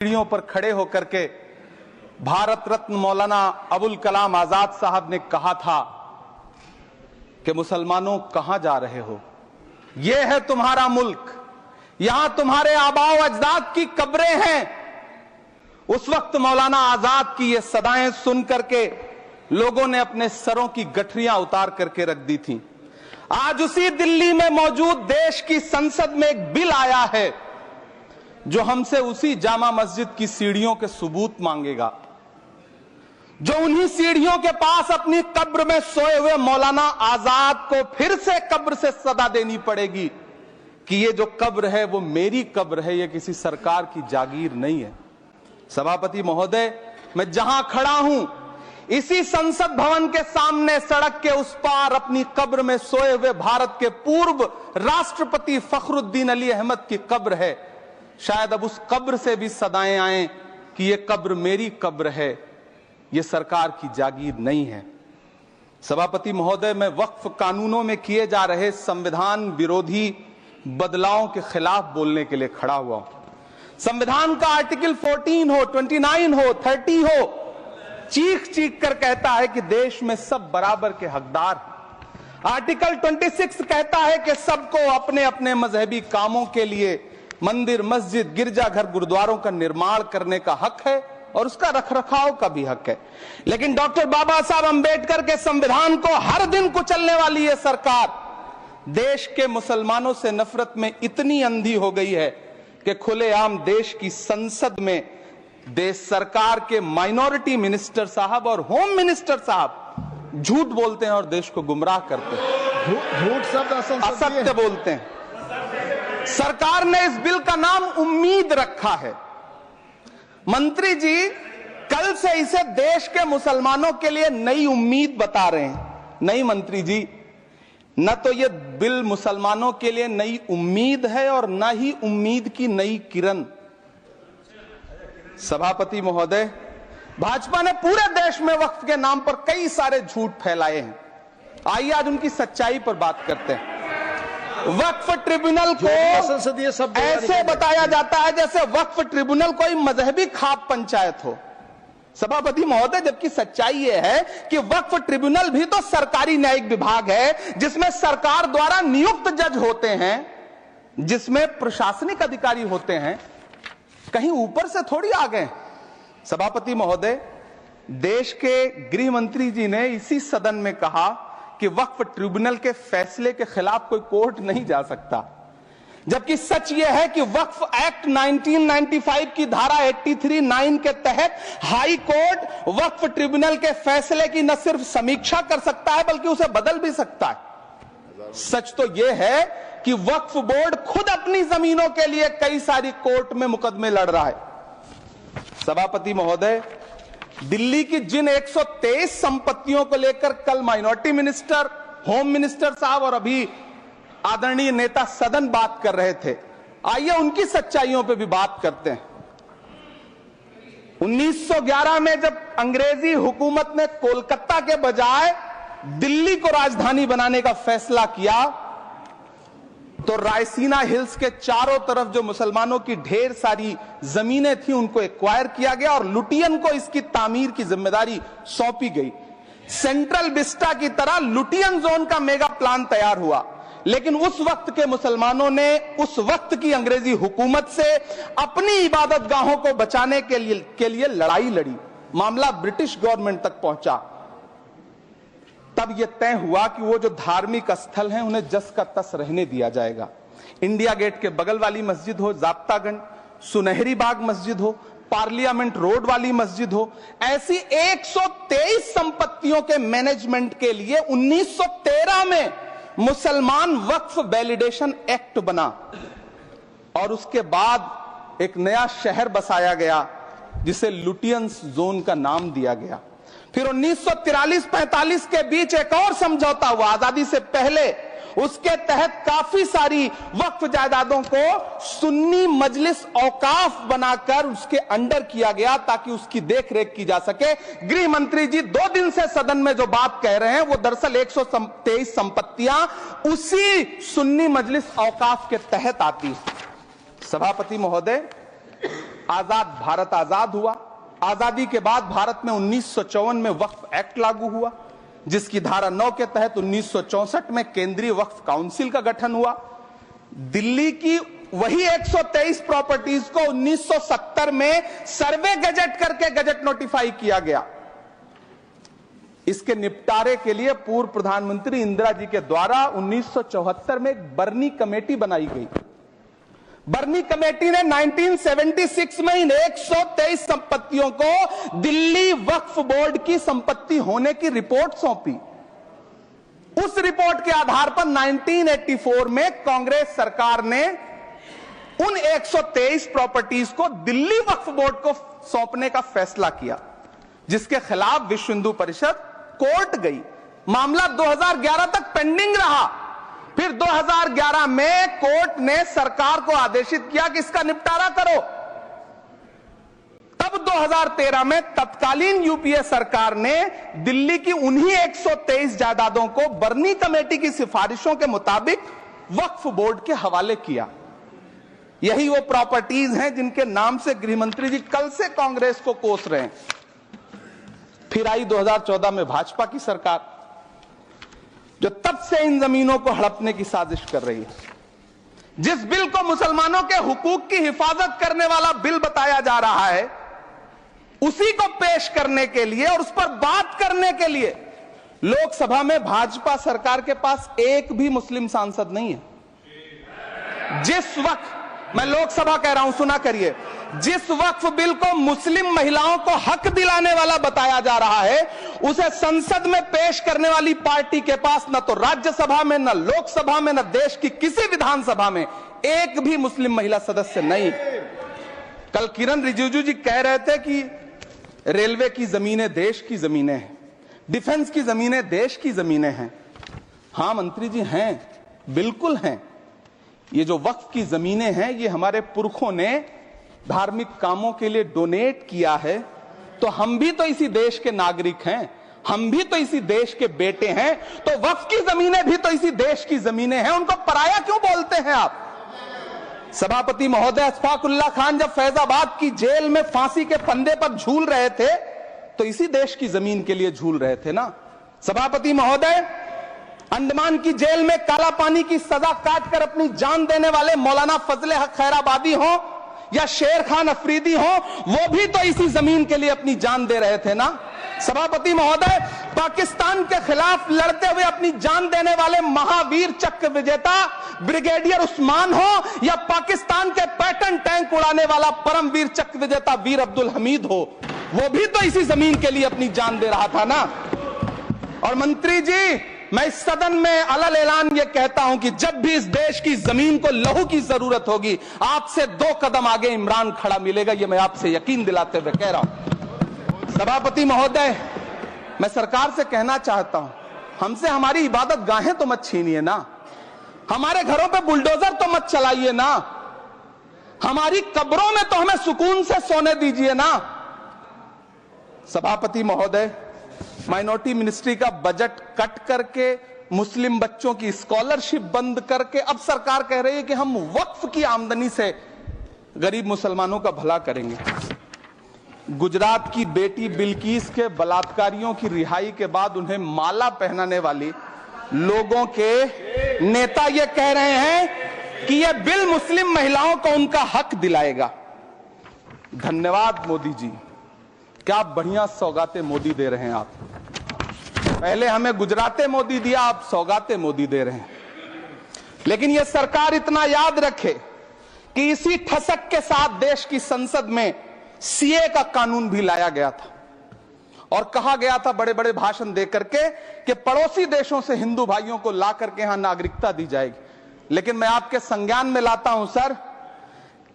सीढ़ियों पर खड़े होकर के भारत रत्न मौलाना अबुल कलाम आजाद साहब ने कहा था कि मुसलमानों कहां जा रहे हो, यह है तुम्हारा मुल्क, यहां तुम्हारे आबाओ अजदाद की कब्रें हैं। उस वक्त मौलाना आजाद की ये सदाएं सुन करके लोगों ने अपने सरों की गठरियां उतार करके रख दी थी। आज उसी दिल्ली में मौजूद देश की संसद में एक बिल आया है जो हमसे उसी जामा मस्जिद की सीढ़ियों के सबूत मांगेगा, जो उन्हीं सीढ़ियों के पास अपनी कब्र में सोए हुए मौलाना आजाद को फिर से कब्र से सदा देनी पड़ेगी कि ये जो कब्र है वो मेरी कब्र है, ये किसी सरकार की जागीर नहीं है। सभापति महोदय, मैं जहां खड़ा हूं इसी संसद भवन के सामने सड़क के उस पार अपनी कब्र में सोए हुए भारत के पूर्व राष्ट्रपति फखरुद्दीन अली अहमद की कब्र है। शायद अब उस कब्र से भी सदाएं आए कि ये कब्र मेरी कब्र है, ये सरकार की जागीर नहीं है। सभापति महोदय, मैं वक्फ कानूनों में किए जा रहे संविधान विरोधी बदलावों के खिलाफ बोलने के लिए खड़ा हुआ हूं। संविधान का आर्टिकल 14 हो, 29 हो, 30 हो, चीख चीख कर कहता है कि देश में सब बराबर के हकदार हैं। आर्टिकल 26 कहता है कि सबको अपने अपने मजहबी कामों के लिए मंदिर, मस्जिद, गिरजाघर, गुरुद्वारों का निर्माण करने का हक है और उसका रखरखाव का भी हक है। लेकिन डॉक्टर बाबा साहब अंबेडकर के संविधान को हर दिन कुचलने वाली यह सरकार देश के मुसलमानों से नफरत में इतनी अंधी हो गई है कि खुलेआम देश की संसद में देश सरकार के माइनॉरिटी मिनिस्टर साहब और होम मिनिस्टर साहब झूठ बोलते हैं और देश को गुमराह करते हैं, झूठ शब्द असत्य बोलते हैं। सरकार ने इस बिल का नाम उम्मीद रखा है। मंत्री जी कल से इसे देश के मुसलमानों के लिए नई उम्मीद बता रहे हैं। नहीं मंत्री जी, न तो यह बिल मुसलमानों के लिए नई उम्मीद है और न ही उम्मीद की नई किरण। सभापति महोदय, भाजपा ने पूरे देश में वक्फ के नाम पर कई सारे झूठ फैलाए हैं। आइए आज उनकी सच्चाई पर बात करते हैं। वक्फ ट्रिब्यूनल को ऐसे बताया जाता है जैसे वक्फ ट्रिब्यूनल कोई मजहबी खाप पंचायत हो। सभापति महोदय, जबकि सच्चाई यह है कि वक्फ ट्रिब्यूनल भी तो सरकारी न्यायिक विभाग है जिसमें सरकार द्वारा नियुक्त जज होते हैं, जिसमें प्रशासनिक अधिकारी होते हैं, कहीं ऊपर से थोड़ी आ गए। सभापति महोदय, देश के गृह मंत्री जी ने इसी सदन में कहा कि वक्फ ट्रिब्यूनल के फैसले के खिलाफ कोई कोर्ट नहीं जा सकता, जबकि सच यह है कि वक्फ एक्ट 1995 की धारा 83(9) के तहत हाई कोर्ट वक्फ ट्रिब्यूनल के फैसले की न सिर्फ समीक्षा कर सकता है बल्कि उसे बदल भी सकता है। सच तो यह है कि वक्फ बोर्ड खुद अपनी जमीनों के लिए कई सारी कोर्ट में मुकदमे लड़ रहा है। सभापति महोदय, दिल्ली की जिन 123 संपत्तियों को लेकर कल माइनॉरिटी मिनिस्टर, होम मिनिस्टर साहब और अभी आदरणीय नेता सदन बात कर रहे थे, आइए उनकी सच्चाइयों पे भी बात करते हैं। 1911 में जब अंग्रेजी हुकूमत ने कोलकाता के बजाय दिल्ली को राजधानी बनाने का फैसला किया तो रायसीना हिल्स के चारों तरफ जो मुसलमानों की ढेर सारी जमीनें थी उनको एक्वायर किया गया और लुटियन को इसकी तामीर की जिम्मेदारी सौंपी गई। सेंट्रल विस्टा की तरह लुटियन जोन का मेगा प्लान तैयार हुआ, लेकिन उस वक्त के मुसलमानों ने उस वक्त की अंग्रेजी हुकूमत से अपनी इबादत गाहों को बचाने के लिए लड़ाई लड़ी। मामला ब्रिटिश गवर्नमेंट तक पहुंचा। तब यह तय हुआ कि वो जो धार्मिक स्थल हैं उन्हें जस का तस रहने दिया जाएगा। इंडिया गेट के बगल वाली मस्जिद हो, जाप्तागंज, सुनहरी बाग मस्जिद हो, पार्लियामेंट रोड वाली मस्जिद हो, ऐसी 123 संपत्तियों के मैनेजमेंट के लिए 1913 में मुसलमान वक्फ वैलिडेशन एक्ट बना और उसके बाद एक नया शहर बसाया गया जिसे लुटियंस जोन का नाम दिया गया। फिर 1943-45 के बीच एक और समझौता हुआ आजादी से पहले, उसके तहत काफी सारी वक्फ जायदादों को सुन्नी मजलिस औकाफ बनाकर उसके अंडर किया गया ताकि उसकी देखरेख की जा सके। गृह मंत्री जी 2 दिन से सदन में जो बात कह रहे हैं वो दरअसल 123 संपत्तियां उसी सुन्नी मजलिस औकाफ के तहत आती है। सभापति महोदय, आजाद भारत आजाद हुआ। आजादी के बाद भारत में 1954 में वक्फ एक्ट लागू हुआ, जिसकी धारा 9 के तहत 1964 में केंद्रीय वक्फ काउंसिल का गठन हुआ। दिल्ली की वही 123 प्रॉपर्टीज को 1970 में सर्वे गजट करके गजट नोटिफाई किया गया। इसके निपटारे के लिए पूर्व प्रधानमंत्री इंदिरा जी के द्वारा 1974 में एक बर्नी कमेटी बनाई गई। बर्नी कमेटी ने 1976 में इन 123 संपत्तियों को दिल्ली वक्फ बोर्ड की संपत्ति होने की रिपोर्ट सौंपी। उस रिपोर्ट के आधार पर 1984 में कांग्रेस सरकार ने उन 123 प्रॉपर्टीज को दिल्ली वक्फ बोर्ड को सौंपने का फैसला किया, जिसके खिलाफ विश्व हिंदू परिषद कोर्ट गई। मामला 2011 तक पेंडिंग रहा। फिर 2011 में कोर्ट ने सरकार को आदेशित किया कि इसका निपटारा करो। तब 2013 में तत्कालीन यूपीए सरकार ने दिल्ली की उन्हीं 123 जायदादों को बर्नी कमेटी की सिफारिशों के मुताबिक वक्फ बोर्ड के हवाले किया। यही वो प्रॉपर्टीज हैं जिनके नाम से गृहमंत्री जी कल से कांग्रेस को कोस रहे हैं। फिर आई 2014 में भाजपा की सरकार, जो तब से इन जमीनों को हड़पने की साजिश कर रही है। जिस बिल को मुसलमानों के हुकूक की हिफाजत करने वाला बिल बताया जा रहा है, उसी को पेश करने के लिए और उस पर बात करने के लिए लोकसभा में भाजपा सरकार के पास एक भी मुस्लिम सांसद नहीं है। जिस वक्त, मैं लोकसभा कह रहा हूं, सुना करिए, जिस वक्फ बिल को मुस्लिम महिलाओं को हक दिलाने वाला बताया जा रहा है, उसे संसद में पेश करने वाली पार्टी के पास न तो राज्यसभा में, न लोकसभा में, न देश की किसी विधानसभा में एक भी मुस्लिम महिला सदस्य नहीं। कल किरण रिजिजू जी कह रहे थे कि रेलवे की जमीनें देश की जमीनें हैं, डिफेंस की जमीनें देश की जमीनें हैं। हां मंत्री जी हैं, बिल्कुल हैं। ये जो वक्फ की जमीनें हैं, ये हमारे पुरखों ने धार्मिक कामों के लिए डोनेट किया है। तो हम भी तो इसी देश के नागरिक हैं, हम भी तो इसी देश के बेटे हैं। तो वक्फ की जमीनें भी तो इसी देश की जमीनें हैं, उनको पराया क्यों बोलते हैं आप? सभापति महोदय अशफाकुल्लाह खान जब फैजाबाद की जेल में फांसी के फंदे पर झूल रहे थे, तो इसी देश की जमीन के लिए झूल रहे थे ना। सभापति महोदय, अंडमान की जेल में काला पानी की सजा काटकर अपनी जान देने वाले मौलाना फजले हक खैराबादी हो या शेर खान अफरीदी हो, वो भी तो इसी जमीन के लिए अपनी जान दे रहे थे ना। सभापति महोदय, पाकिस्तान के खिलाफ लड़ते हुए अपनी जान देने वाले महावीर चक्र विजेता ब्रिगेडियर उस्मान हो या पाकिस्तान के पैटर्न टैंक उड़ाने वाला परमवीर चक्र विजेता वीर अब्दुल हमीद हो, वो भी तो इसी जमीन के लिए अपनी जान दे रहा था ना। और मंत्री जी, मैं इस सदन में अलग ऐलान ये कहता हूं कि जब भी इस देश की जमीन को लहू की जरूरत होगी, आपसे 2 कदम आगे इमरान खड़ा मिलेगा। ये मैं आपसे यकीन दिलाते हुए कह रहा हूं। सभापति महोदय, मैं सरकार से कहना चाहता हूं, हमसे हमारी इबादत गाहें तो मत छीनिए ना, हमारे घरों पे बुलडोजर तो मत चलाइए ना, हमारी कब्रों में तो हमें सुकून से सोने दीजिए ना। सभापति महोदय, माइनॉरिटी मिनिस्ट्री का बजट कट करके, मुस्लिम बच्चों की स्कॉलरशिप बंद करके अब सरकार कह रही है कि हम वक्फ की आमदनी से गरीब मुसलमानों का भला करेंगे। गुजरात की बेटी बिल्किस के बलात्कारियों की रिहाई के बाद उन्हें माला पहनाने वाली लोगों के नेता ये कह रहे हैं कि यह बिल मुस्लिम महिलाओं को उनका हक दिलाएगा। धन्यवाद मोदी जी, क्या बढ़िया सौगातें मोदी दे रहे हैं आप। पहले हमें गुजराते मोदी दिया, आप सौगाते मोदी दे रहे हैं। लेकिन यह सरकार इतना याद रखे कि इसी ठसक के साथ देश की संसद में सीए का कानून भी लाया गया था और कहा गया था बड़े बड़े भाषण देकर के कि पड़ोसी देशों से हिंदू भाइयों को ला करके यहां नागरिकता दी जाएगी। लेकिन मैं आपके संज्ञान में लाता हूं सर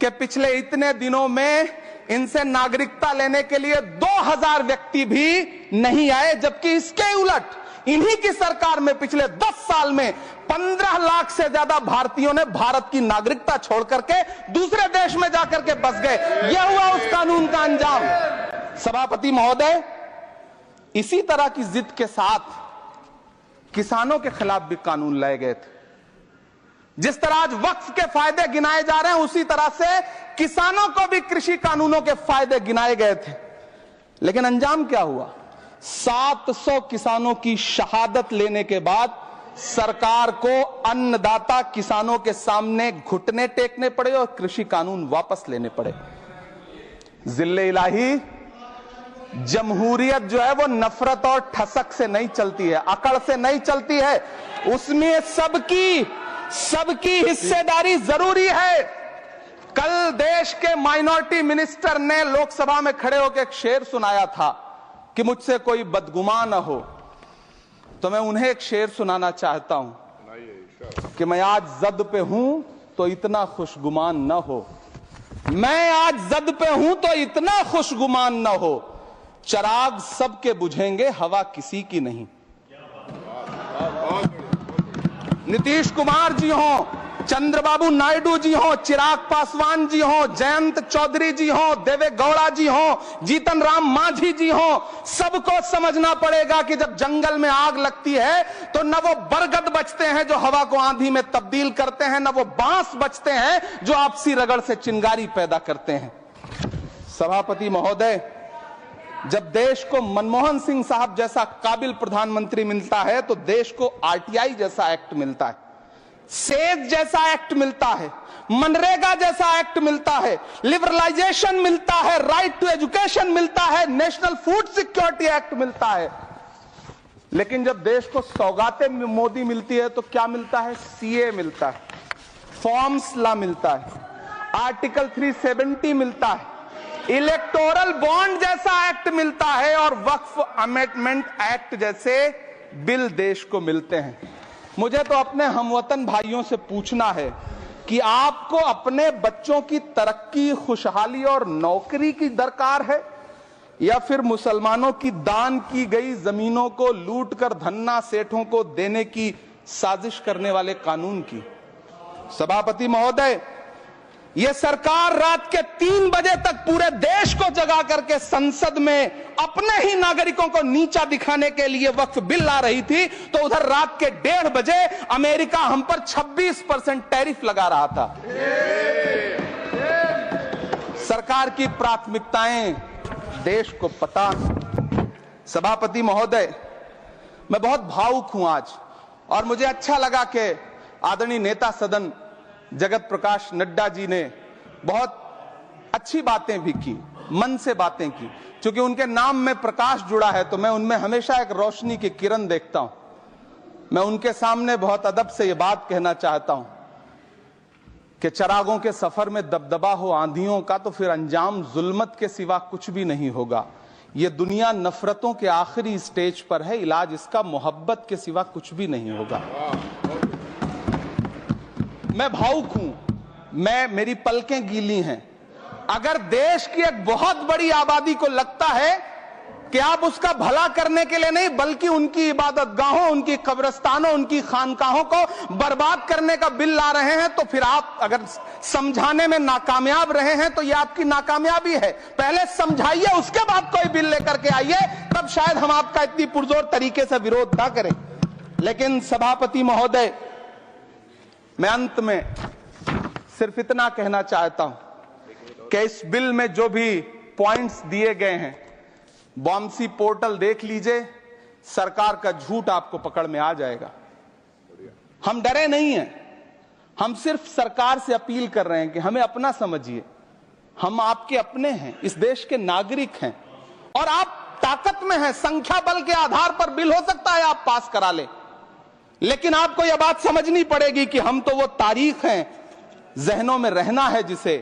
कि पिछले इतने दिनों में इनसे नागरिकता लेने के लिए 2000 व्यक्ति भी नहीं आए, जबकि इसके उलट इन्हीं की सरकार में पिछले 10 साल में 15 लाख से ज्यादा भारतीयों ने भारत की नागरिकता छोड़ करके दूसरे देश में जाकर के बस गए। यह हुआ उस कानून का अंजाम। सभापति महोदय, इसी तरह की जिद के साथ किसानों के खिलाफ भी कानून लाए गए थे। जिस तरह आज वक्फ के फायदे गिनाए जा रहे हैं, उसी तरह से किसानों को भी कृषि कानूनों के फायदे गिनाए गए थे। लेकिन अंजाम क्या हुआ? 700 किसानों की शहादत लेने के बाद सरकार को अन्नदाता किसानों के सामने घुटने टेकने पड़े और कृषि कानून वापस लेने पड़े। जिल्ले इलाही, जमहूरियत जो है वो नफरत और ठसक से नहीं चलती है, अकड़ से नहीं चलती है, उसमें सबकी हिस्सेदारी जरूरी है। कल देश के माइनॉरिटी मिनिस्टर ने लोकसभा में खड़े होकर एक शेर सुनाया था कि मुझसे कोई बदगुमान न हो, तो मैं उन्हें एक शेर सुनाना चाहता हूं कि मैं आज जद पे हूं तो इतना खुशगुमान न हो, मैं आज जद पे हूं तो इतना खुशगुमान न हो, चिराग सबके बुझेंगे हवा किसी की नहीं। नीतीश कुमार जी हो, चंद्रबाबू नायडू जी हो, चिराग पासवान जी हो, जयंत चौधरी जी हो, देवे गौड़ा जी हो, जीतन राम मांझी जी हो, सबको समझना पड़ेगा कि जब जंगल में आग लगती है तो न वो बरगद बचते हैं जो हवा को आंधी में तब्दील करते हैं, न वो बांस बचते हैं जो आपसी रगड़ से चिंगारी पैदा करते हैं। सभापति महोदय, जब देश को मनमोहन सिंह साहब जैसा काबिल प्रधानमंत्री मिलता है तो देश को आरटीआई जैसा एक्ट मिलता है, सेज जैसा एक्ट मिलता है, मनरेगा जैसा एक्ट मिलता है, लिबरलाइजेशन मिलता है, राइट टू एजुकेशन मिलता है, नेशनल फूड सिक्योरिटी एक्ट मिलता है। लेकिन जब देश को सौगातें मोदी मिलती है तो क्या मिलता है? सीए मिलता है, फॉर्म्स लॉ मिलता है, आर्टिकल 370 मिलता है, इलेक्टोरल बॉन्ड जैसा एक्ट मिलता है और वक्फ अमेंडमेंट एक्ट जैसे बिल देश को मिलते हैं। मुझे तो अपने हमवतन भाइयों से पूछना है कि आपको अपने बच्चों की तरक्की, खुशहाली और नौकरी की दरकार है या फिर मुसलमानों की दान की गई जमीनों को लूटकर धन्ना सेठों को देने की साजिश करने वाले कानून की? सभापति महोदय, यह सरकार रात के 3 बजे तक पूरे देश को जगा करके संसद में अपने ही नागरिकों को नीचा दिखाने के लिए वक्फ बिल ला रही थी, तो उधर रात के 1:30 बजे अमेरिका हम पर 26% टैरिफ लगा रहा था। सरकार की प्राथमिकताएं देश को पता। सभापति महोदय, मैं बहुत भावुक हूं आज, और मुझे अच्छा लगा कि आदरणीय नेता सदन जगत प्रकाश नड्डा जी ने बहुत अच्छी बातें भी की, मन से बातें की। क्योंकि उनके नाम में प्रकाश जुड़ा है तो मैं उनमें हमेशा एक रोशनी की किरण देखता हूं। मैं उनके सामने बहुत अदब से यह बात कहना चाहता हूं कि चिरागों के सफर में दबदबा हो आंधियों का तो फिर अंजाम जुल्मत के सिवा कुछ भी नहीं होगा। यह दुनिया नफरतों के आखिरी स्टेज पर है, इलाज इसका मोहब्बत के सिवा कुछ भी नहीं होगा। मैं भावुक हूं, मेरी पलकें गीली हैं। अगर देश की एक बहुत बड़ी आबादी को लगता है कि आप उसका भला करने के लिए नहीं बल्कि उनकी इबादतगाहों, उनकी कब्रिस्तानों, उनकी खानकाहों को बर्बाद करने का बिल ला रहे हैं, तो फिर आप अगर समझाने में नाकामयाब रहे हैं तो यह आपकी नाकामयाबी है। पहले समझाइए, उसके बाद कोई बिल लेकर के आइए, तब शायद हम आपका इतनी पुरजोर तरीके से विरोध ना करें। लेकिन सभापति महोदय, मैं अंत में सिर्फ इतना कहना चाहता हूं कि इस बिल में जो भी पॉइंट्स दिए गए हैं, बॉम्सी पोर्टल देख लीजिए, सरकार का झूठ आपको पकड़ में आ जाएगा। हम डरे नहीं हैं, हम सिर्फ सरकार से अपील कर रहे हैं कि हमें अपना समझिए। हम आपके अपने हैं, इस देश के नागरिक हैं और आप ताकत में हैं। संख्या बल के आधार पर बिल हो सकता है आप पास करा ले, लेकिन आपको यह बात समझनी पड़ेगी कि हम तो वो तारीख हैं, जहनों में रहना है जिसे,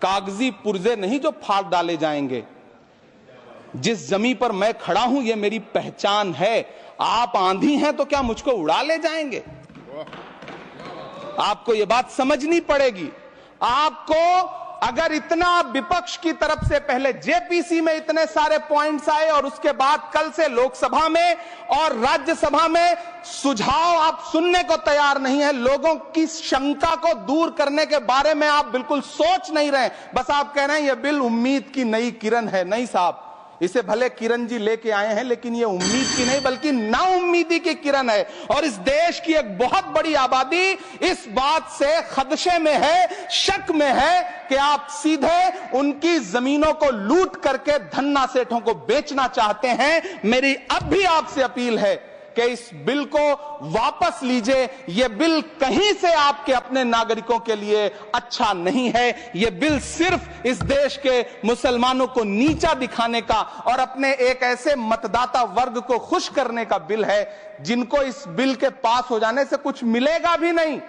कागजी पुर्जे नहीं जो फाड़ डाले जाएंगे। जिस जमीन पर मैं खड़ा हूं यह मेरी पहचान है। आप आंधी हैं तो क्या मुझको उड़ा ले जाएंगे? आपको यह बात समझनी पड़ेगी। आपको अगर इतना विपक्ष की तरफ से पहले जेपीसी में इतने सारे पॉइंट्स आए और उसके बाद कल से लोकसभा में और राज्यसभा में सुझाव आप सुनने को तैयार नहीं है, लोगों की शंका को दूर करने के बारे में आप बिल्कुल सोच नहीं रहे, बस आप कह रहे हैं यह बिल उम्मीद की नई किरण है। नहीं साहब, इसे भले किरण जी लेके आए हैं, लेकिन ये उम्मीद की नहीं बल्कि नाउम्मीदी की किरण है। और इस देश की एक बहुत बड़ी आबादी इस बात से खदशे में है, शक में है कि आप सीधे उनकी जमीनों को लूट करके धन्ना सेठों को बेचना चाहते हैं। मेरी अब भी आपसे अपील है कि इस बिल को वापस लीजिए। यह बिल कहीं से आपके अपने नागरिकों के लिए अच्छा नहीं है। यह बिल सिर्फ इस देश के मुसलमानों को नीचा दिखाने का और अपने एक ऐसे मतदाता वर्ग को खुश करने का बिल है जिनको इस बिल के पास हो जाने से कुछ मिलेगा भी नहीं।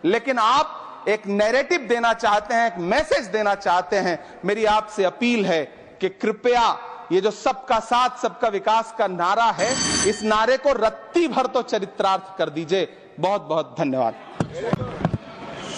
लेकिन आप एक नैरेटिव देना चाहते हैं, एक मैसेज देना चाहते हैं। मेरी आपसे अपील है कि कृपया ये जो सबका साथ सबका विकास का नारा है, इस नारे को रत्ती भर तो चरित्रार्थ कर दीजिए। बहुत बहुत धन्यवाद।